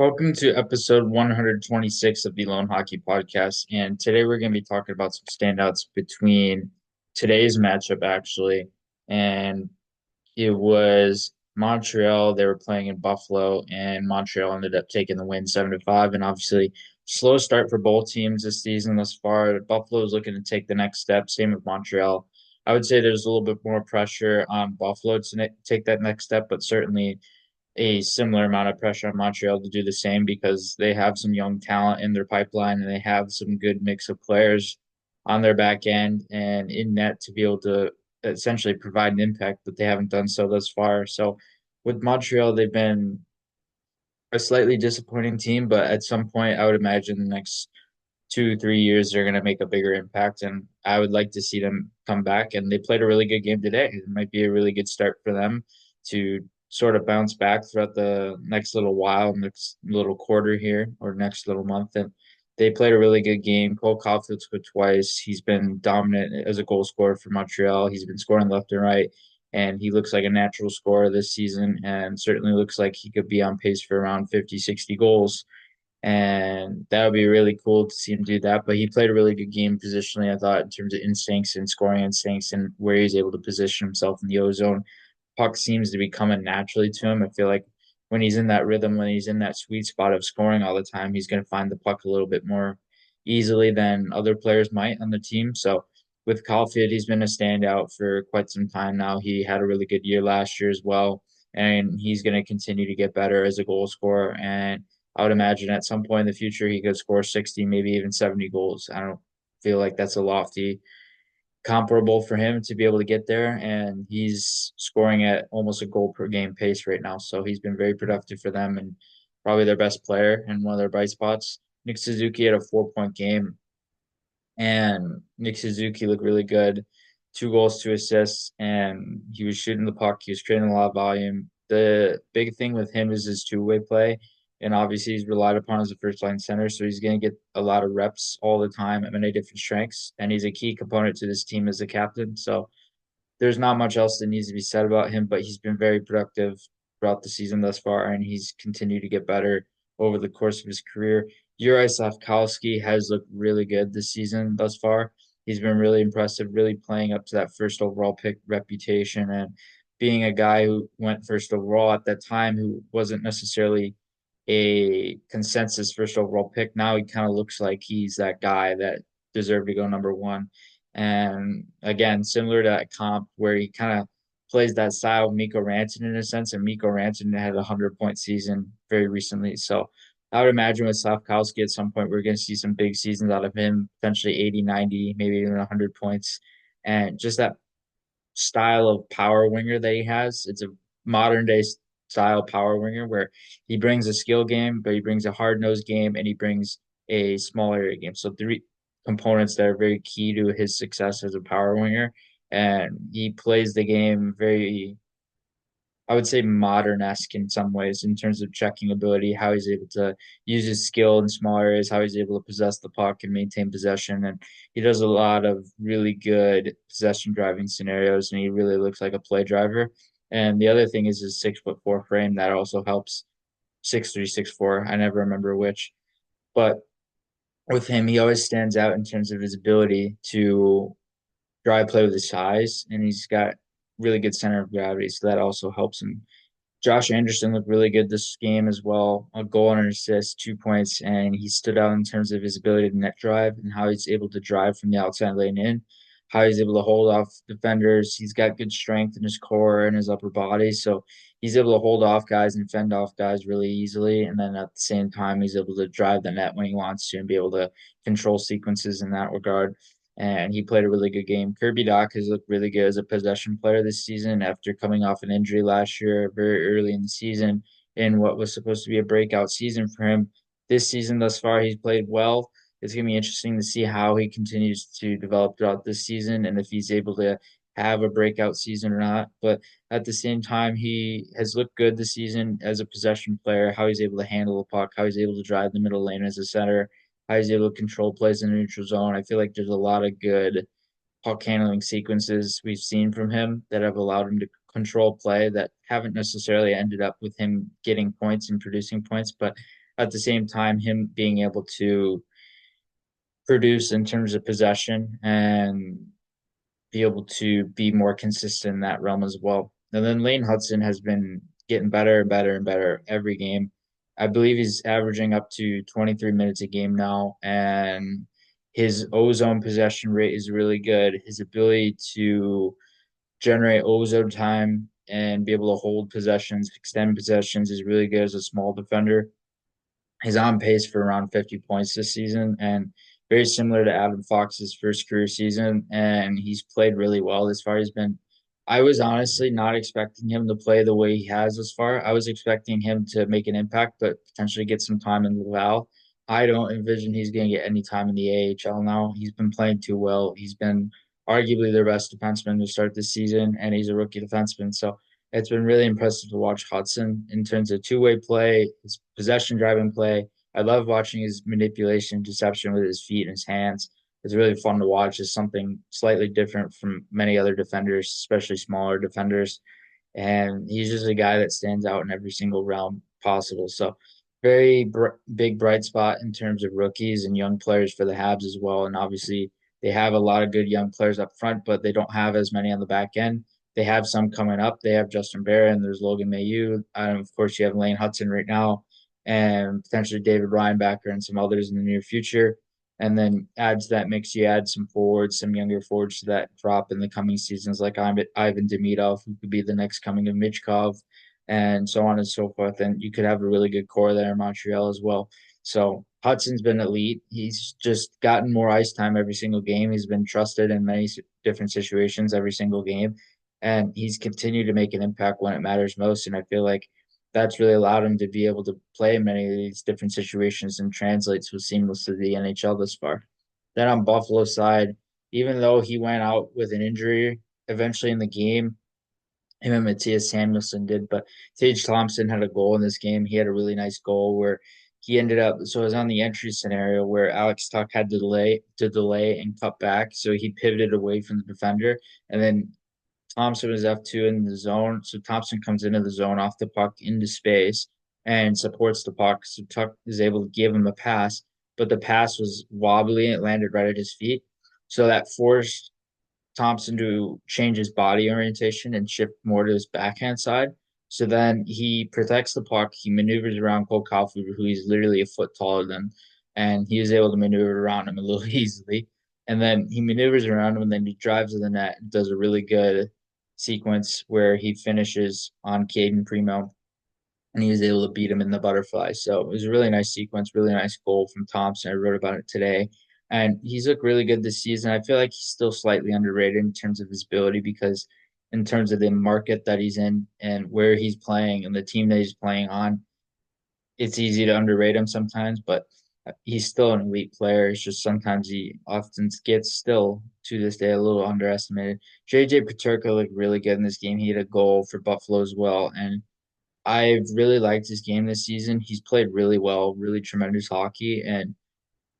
Welcome to episode 126 of the Lone Hockey Podcast. And today we're going to be talking about some standouts between today's matchup, actually. And it was Montreal. They were playing in Buffalo, and Montreal ended up taking the win 7-5. And obviously, slow start for both teams this season thus far. Buffalo is looking to take the next step. Same with Montreal. I would say there's a little bit more pressure on Buffalo to take that next step, but certainly a similar amount of pressure on Montreal to do the same because they have some young talent in their pipeline and they have some good mix of players on their back end and in net to be able to essentially provide an impact, but they haven't done so thus far. So with Montreal, they've been a slightly disappointing team, but at some point, I would imagine the next 2, 3 years they're going to make a bigger impact, and I would like to see them come back. And they played a really good game today. It might be a really good start for them to sort of bounce back throughout the next little while, next little quarter here or next little month. And they played a really good game. Cole Caulfield scored twice. He's been dominant as a goal scorer for Montreal. He's been scoring left and right, and he looks like a natural scorer this season and certainly looks like he could be on pace for around 50, 60 goals, and that would be really cool to see him do that. But he played a really good game positionally, I thought, in terms of instincts and scoring instincts and where he's able to position himself in the ozone. Puck seems to be coming naturally to him. I feel like when he's in that rhythm, when he's in that sweet spot of scoring all the time, he's going to find the puck a little bit more easily than other players might on the team. So with Caulfield, he's been a standout for quite some time now. He had a really good year last year as well, and he's going to continue to get better as a goal scorer. And I would imagine at some point in the future he could score 60, maybe even 70 goals. I don't feel like that's a lofty comparable for him to be able to get there. And he's scoring at almost a goal per game pace right now. So he's been very productive for them and probably their best player and one of their bright spots. Nick Suzuki had a 4 point game, and Nick Suzuki looked really good. 2 goals, 2 assists, and he was shooting the puck. He was creating a lot of volume. The big thing with him is his two-way play, and obviously he's relied upon as a first-line center, so he's going to get a lot of reps all the time at many different strengths, and he's a key component to this team as a captain. So there's not much else that needs to be said about him, but he's been very productive throughout the season thus far, and he's continued to get better over the course of his career. Juraj Slafkowski has looked really good this season thus far. He's been really impressive, really playing up to that first overall pick reputation and being a guy who went first overall at that time, who wasn't necessarily a consensus first overall pick. Now he kind of looks like he's that guy that deserved to go number one. And again, similar to that comp where he kind of plays that style of Mikko Rantanen in a sense, and Mikko Rantanen had a 100 point season very recently. So I would imagine with Slavkowski at some point we're going to see some big seasons out of him, potentially 80, 90, maybe even 100 points. And just that style of power winger that he has, it's a modern day style power winger where he brings a skill game, but he brings a hard nosed game and he brings a small area game. So three components that are very key to his success as a power winger. And he plays the game very, I would say, modern-esque in some ways in terms of checking ability, how he's able to use his skill in small areas, how he's able to possess the puck and maintain possession. And he does a lot of really good possession driving scenarios, and he really looks like a play driver. And the other thing is his 6'4" frame that also helps. 6'3", 6'4". I never remember which, but with him, he always stands out in terms of his ability to drive play with his size, and he's got really good center of gravity, so that also helps him. Josh Anderson looked really good this game as well. A goal and an assist, 2 points, and he stood out in terms of his ability to net drive and how he's able to drive from the outside lane in, how he's able to hold off defenders. He's got good strength in his core and his upper body, so he's able to hold off guys and fend off guys really easily. And then at the same time, he's able to drive the net when he wants to and be able to control sequences in that regard. And he played a really good game. Kirby Dach has looked really good as a possession player this season after coming off an injury last year, very early in the season, in what was supposed to be a breakout season for him. This season thus far, he's played well. It's going to be interesting to see how he continues to develop throughout this season and if he's able to have a breakout season or not. But at the same time, he has looked good this season as a possession player, how he's able to handle the puck, how he's able to drive the middle lane as a center, how he's able to control plays in the neutral zone. I feel like there's a lot of good puck handling sequences we've seen from him that have allowed him to control play that haven't necessarily ended up with him getting points and producing points. But at the same time, him being able to produce in terms of possession and be able to be more consistent in that realm as well. And then Lane Hudson has been getting better and better and better every game. I believe he's averaging up to 23 minutes a game now, and his ozone possession rate is really good. His ability to generate ozone time and be able to hold possessions, extend possessions is really good as a small defender. He's on pace for around 50 points this season and very similar to Adam Fox's first career season. And he's played really well this far. I was honestly not expecting him to play the way he has this far. I was expecting him to make an impact, but potentially get some time in the Val. I don't envision he's going to get any time in the AHL now. He's been playing too well. He's been arguably their best defenseman to start this season, and he's a rookie defenseman. So it's been really impressive to watch Hudson in terms of two-way play, his possession driving play. I love watching his manipulation, deception with his feet and his hands. It's really fun to watch. It's something slightly different from many other defenders, especially smaller defenders. And he's just a guy that stands out in every single realm possible. So, big bright spot in terms of rookies and young players for the Habs as well. And obviously, they have a lot of good young players up front, but they don't have as many on the back end. They have some coming up. They have Justin Barron, there's Logan Mailloux, and of course you have Lane Hudson right now, and potentially David Reinbacher and some others in the near future. And then add to that mix, you add some forwards, some younger forwards to that drop in the coming seasons, like Ivan Demidov, who could be the next coming of Michkov, and so on and so forth. And you could have a really good core there in Montreal as well. So Hudson's been elite. He's just gotten more ice time every single game. He's been trusted in many different situations every single game, and he's continued to make an impact when it matters most. And I feel like that's really allowed him to be able to play in many of these different situations and translate so seamless to the NHL this far. Then on Buffalo's side, even though he went out with an injury eventually in the game, him and Matthias Samuelsson did, but Tage Thompson had a goal in this game. He had a really nice goal where he ended up, so it was on the entry scenario where Alex Tuck had to delay and cut back, so he pivoted away from the defender, and then Thompson was F2 in the zone. So Thompson comes into the zone off the puck into space and supports the puck. So Tuck is able to give him a pass, but the pass was wobbly and it landed right at his feet. So that forced Thompson to change his body orientation and shift more to his backhand side. So then he protects the puck. He maneuvers around Cole Caulfield, who he's literally a foot taller than, and he was able to maneuver around him a little easily. And then he maneuvers around him, and then he drives to the net and does a really good sequence where he finishes on Caden Primo, and he was able to beat him in the butterfly. So it was a really nice sequence, really nice goal from Thompson. I wrote about it today. And he's looked really good this season. I feel like he's still slightly underrated in terms of his ability because in terms of the market that he's in and where he's playing and the team that he's playing on, it's easy to underrate him sometimes, but he's still an elite player. It's just sometimes he often gets still to this day a little underestimated. JJ Peterka looked really good in this game. He had a goal for Buffalo as well. And I've really liked his game this season. He's played really well, really tremendous hockey, and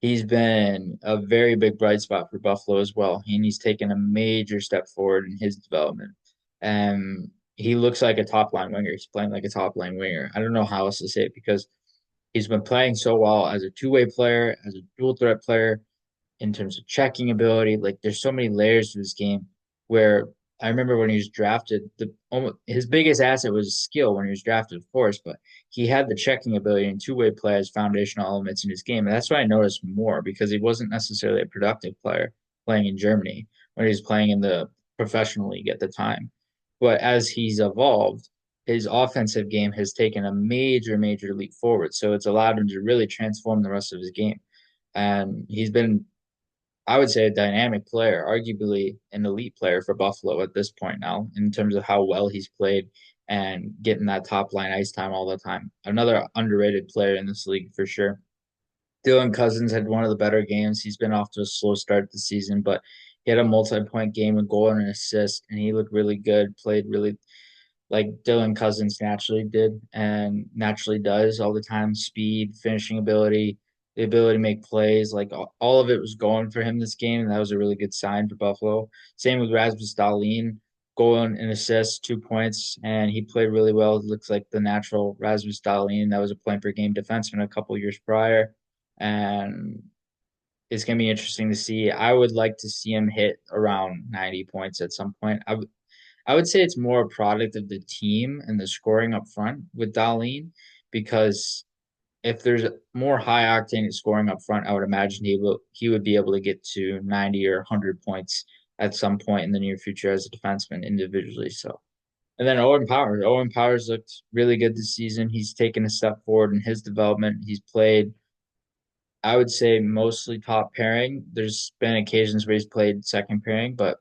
he's been a very big bright spot for Buffalo as well. And he's taken a major step forward in his development. And he looks like a top line winger. He's playing like a top line winger. I don't know how else to say it because he's been playing so well as a two-way player, as a dual threat player, in terms of checking ability. Like there's so many layers to this game where I remember when he was drafted, his biggest asset was skill when he was drafted, of course, but he had the checking ability and two-way play as foundational elements in his game. And that's why I noticed more because he wasn't necessarily a productive player playing in Germany when he was playing in the professional league at the time. But as he's evolved, his offensive game has taken a major, major leap forward. So it's allowed him to really transform the rest of his game. And he's been, I would say, a dynamic player, arguably an elite player for Buffalo at this point now, in terms of how well he's played and getting that top line ice time all the time. Another underrated player in this league for sure. Dylan Cousins had one of the better games. He's been off to a slow start this season, but he had a multi-point game, a goal and an assist, and he looked really good, played really like Dylan Cousins naturally did and naturally does all the time. Speed, finishing ability, the ability to make plays, like all of it was going for him this game, and that was a really good sign for Buffalo. Same with Rasmus Dahlin. goal and an assist, 2 points, and he played really well. It looks like the natural Rasmus Dahlin. That was a point per game defenseman a couple years prior, and it's going to be interesting to see. I would like to see him hit around 90 points at some point. I would say it's more a product of the team and the scoring up front with Dahlin, because if there's more high octane scoring up front, I would imagine he would be able to get to 90 or 100 points at some point in the near future as a defenseman individually. So, and then Owen Powers looked really good this season. He's taken a step forward in his development. He's played, I would say, mostly top pairing. There's been occasions where he's played second pairing, but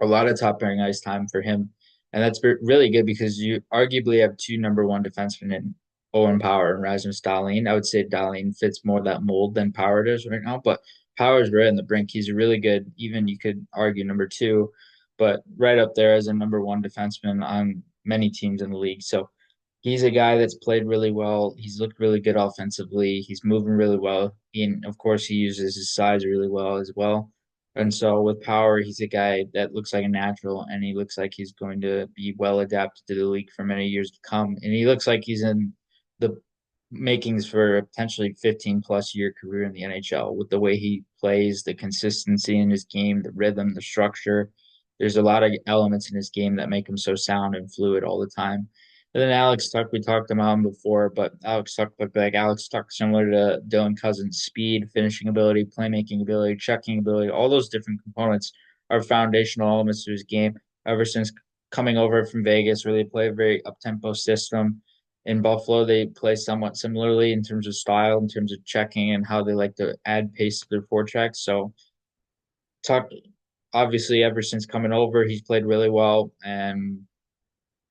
a lot of top pairing ice time for him. And that's really good because you arguably have two number one defensemen in Owen Power and Rasmus Dahlin. I would say Dahlin fits more that mold than Power does right now, but Power's right on the brink. He's a really good, even you could argue number two, but right up there as a number one defenseman on many teams in the league. So he's a guy that's played really well. He's looked really good offensively. He's moving really well. And of course, he uses his size really well as well. And so with Power, he's a guy that looks like a natural, and he looks like he's going to be well adapted to the league for many years to come. And he looks like he's in the makings for a potentially 15 plus year career in the NHL with the way he plays, the consistency in his game, the rhythm, the structure. There's a lot of elements in his game that make him so sound and fluid all the time. And then Alex Tuck, we talked about him before, but Alex Tuck looked like Alex Tuck, similar to Dylan Cousins' speed, finishing ability, playmaking ability, checking ability, all those different components are foundational elements to his game. Ever since coming over from Vegas, where they play a very up-tempo system. In Buffalo, they play somewhat similarly in terms of style, in terms of checking and how they like to add pace to their forecheck. So Tuck, obviously, ever since coming over, he's played really well, and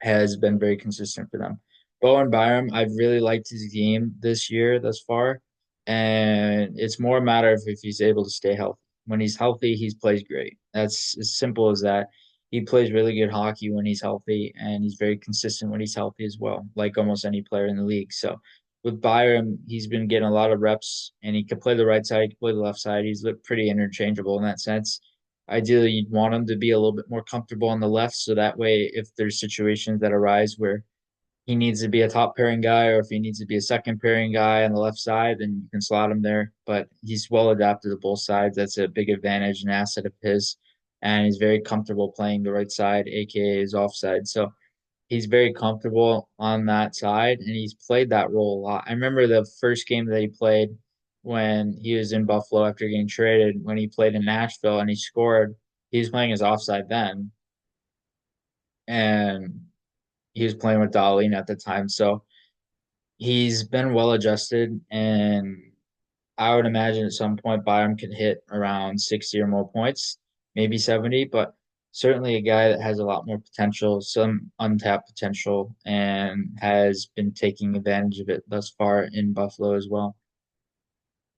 has been very consistent for them. Bowen Byram, I've really liked his game this year thus far, and it's more a matter of if he's able to stay healthy. When he's healthy, he plays great. That's as simple as that. He plays really good hockey when he's healthy, and he's very consistent when he's healthy as well, like almost any player in the league. So with Byram, he's been getting a lot of reps, and he can play the right side, he can play the left side. He's looked pretty interchangeable in that sense. Ideally, you'd want him to be a little bit more comfortable on the left, so that way, if there's situations that arise where he needs to be a top pairing guy, or if he needs to be a second pairing guy on the left side, then you can slot him there. But he's well adapted to both sides. That's a big advantage and asset of his. And he's very comfortable playing the right side, aka his offside. So he's very comfortable on that side, and he's played that role a lot. I remember the first game that he played when he was in Buffalo after getting traded, when he played in Nashville and he scored. He was playing his offside then, and he was playing with Darlene at the time. So he's been well adjusted, and I would imagine at some point Byram could hit around 60 or more points, maybe 70, but certainly a guy that has a lot more potential, some untapped potential, and has been taking advantage of it thus far in Buffalo as well.